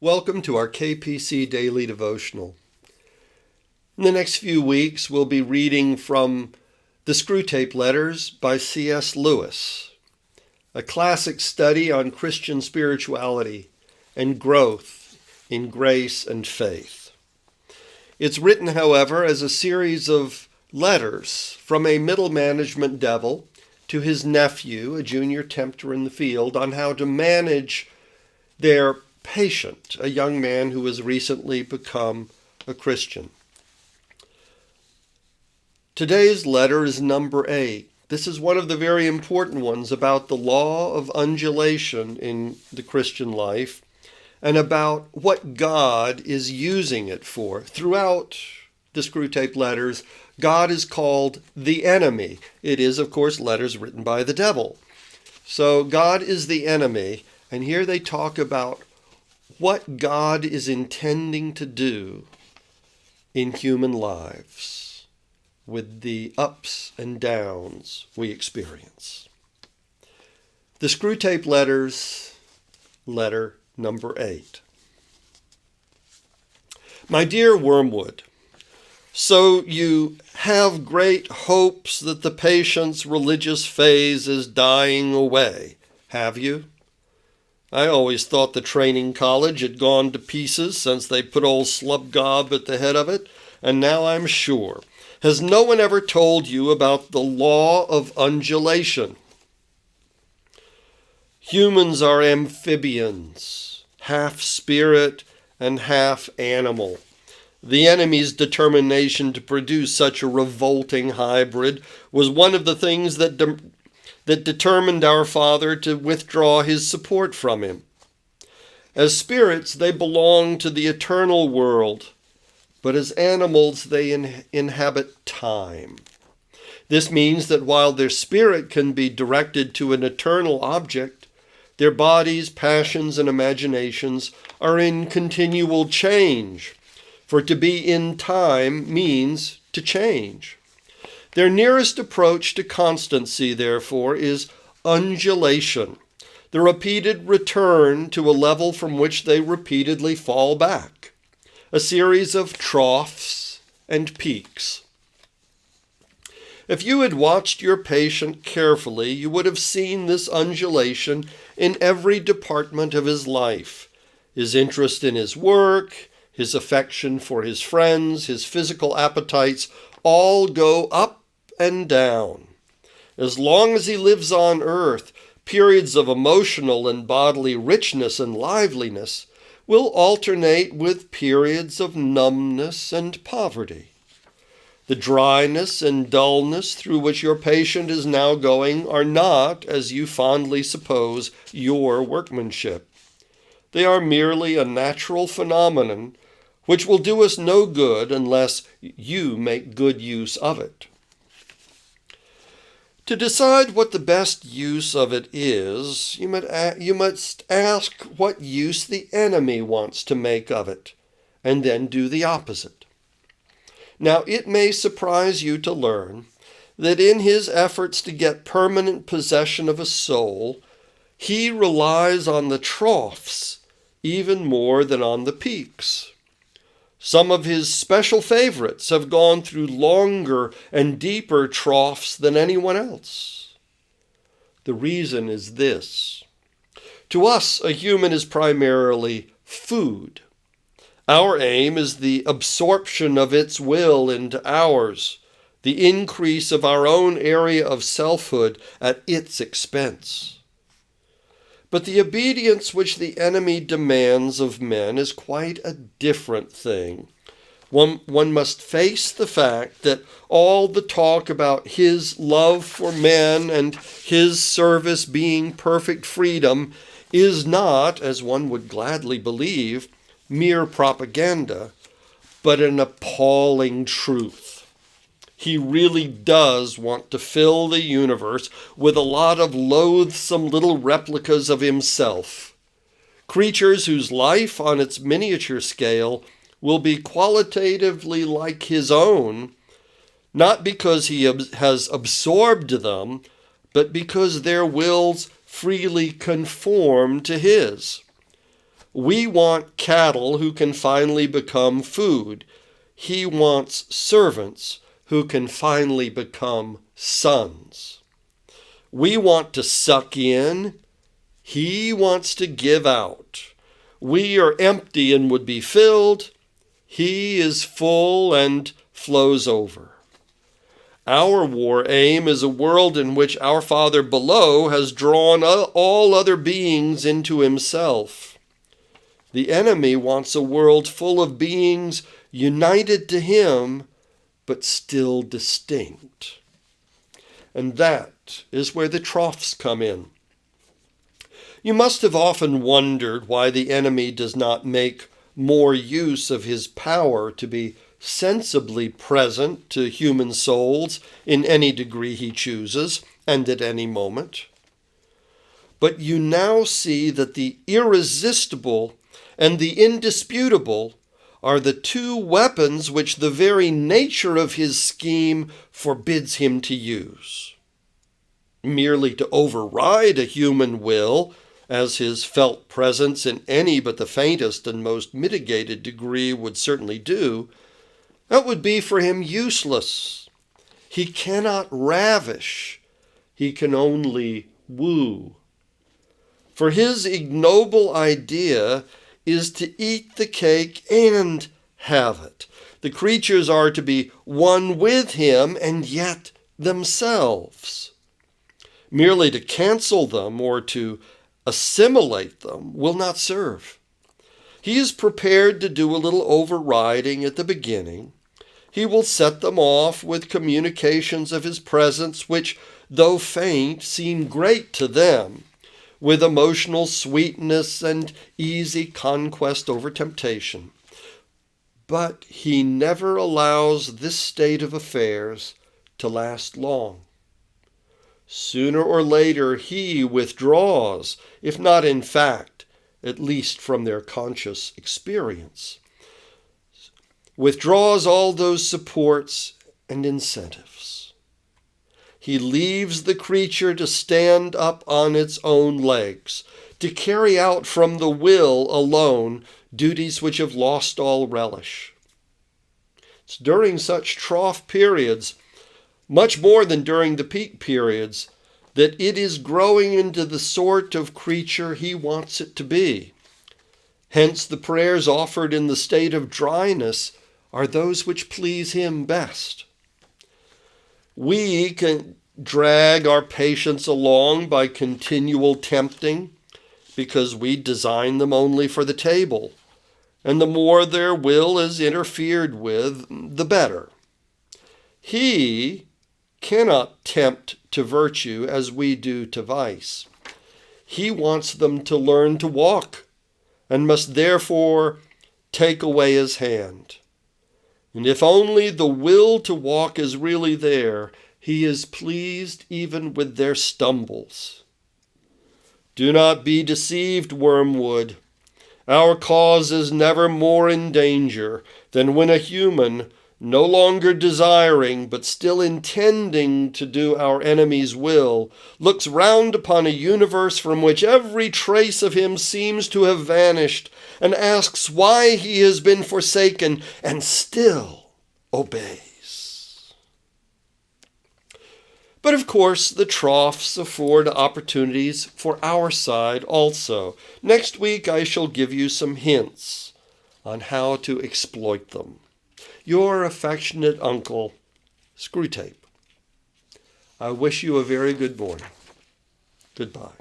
Welcome to our KPC Daily Devotional. In the next few weeks, we'll be reading from the Screwtape Letters by C.S. Lewis, a classic study on Christian spirituality and growth in grace and faith. It's written, however, as a series of letters from a middle management devil to his nephew, a junior tempter in the field, on how to manage their patient, a young man who has recently become a Christian. Today's letter is number 8. This is one of the very important ones about the law of undulation in the Christian life and about what God is using it for. Throughout the Screwtape Letters, God is called the enemy. It is, of course, letters written by the devil. So God is the enemy, and here they talk about what God is intending to do in human lives with the ups and downs we experience. The Screwtape Letters, letter number 8. My dear Wormwood, so you have great hopes that the patient's religious phase is dying away, have you? I always thought the training college had gone to pieces since they put old Slubgob at the head of it, and now I'm sure. Has no one ever told you about the law of undulation? Humans are amphibians, half spirit and half animal. The enemy's determination to produce such a revolting hybrid was one of the things that determined our Father to withdraw his support from him. As spirits, they belong to the eternal world, but as animals, they inhabit time. This means that while their spirit can be directed to an eternal object, their bodies, passions, and imaginations are in continual change, for to be in time means to change. Their nearest approach to constancy, therefore, is undulation, the repeated return to a level from which they repeatedly fall back, a series of troughs and peaks. If you had watched your patient carefully, you would have seen this undulation in every department of his life: his interest in his work, his affection for his friends, his physical appetites, all go up and down. As long as he lives on earth, periods of emotional and bodily richness and liveliness will alternate with periods of numbness and poverty. The dryness and dullness through which your patient is now going are not, as you fondly suppose, your workmanship. They are merely a natural phenomenon which will do us no good unless you make good use of it. To decide what the best use of it is, you must ask what use the enemy wants to make of it, and then do the opposite. Now, it may surprise you to learn that in his efforts to get permanent possession of a soul, he relies on the troughs even more than on the peaks. Some of his special favorites have gone through longer and deeper troughs than anyone else. The reason is this. To us, a human is primarily food. Our aim is the absorption of its will into ours, the increase of our own area of selfhood at its expense. But the obedience which the enemy demands of men is quite a different thing. One must face the fact that all the talk about his love for men and his service being perfect freedom is not, as one would gladly believe, mere propaganda, but an appalling truth. He really does want to fill the universe with a lot of loathsome little replicas of himself, creatures whose life on its miniature scale will be qualitatively like his own, not because he has absorbed them, but because their wills freely conform to his. We want cattle who can finally become food. He wants servants who can finally become sons. We want to suck in. He wants to give out. We are empty and would be filled. He is full and flows over. Our war aim is a world in which our Father below has drawn all other beings into himself. The enemy wants a world full of beings united to him, but still distinct. And that is where the troughs come in. You must have often wondered why the enemy does not make more use of his power to be sensibly present to human souls in any degree he chooses and at any moment. But you now see that the irresistible and the indisputable are the two weapons which the very nature of his scheme forbids him to use. Merely to override a human will, as his felt presence in any but the faintest and most mitigated degree would certainly do, that would be for him useless. He cannot ravish. He can only woo. For his ignoble idea is to eat the cake and have it. The creatures are to be one with him and yet themselves. Merely to cancel them or to assimilate them will not serve. He is prepared to do a little overriding at the beginning. He will set them off with communications of his presence which, though faint, seem great to them, with emotional sweetness and easy conquest over temptation. But he never allows this state of affairs to last long. Sooner or later he withdraws, if not in fact, at least from their conscious experience. Withdraws all those supports and incentives. He leaves the creature to stand up on its own legs, to carry out from the will alone duties which have lost all relish. It's during such trough periods, much more than during the peak periods, that it is growing into the sort of creature he wants it to be. Hence the prayers offered in the state of dryness are those which please him best. We can drag our patients along by continual tempting because we design them only for the table, and the more their will is interfered with, the better. He cannot tempt to virtue as we do to vice. He wants them to learn to walk and must therefore take away his hand. And if only the will to walk is really there, he is pleased even with their stumbles. Do not be deceived, wormwood. Our cause is never more in danger than when a human, no longer desiring, but still intending to do our enemy's will, looks round upon a universe from which every trace of him seems to have vanished, and asks why he has been forsaken, and still obeys. But of course, the troughs afford opportunities for our side also. Next week I shall give you some hints on how to exploit them. Your affectionate uncle, Screwtape. I wish you a very good morning. Goodbye.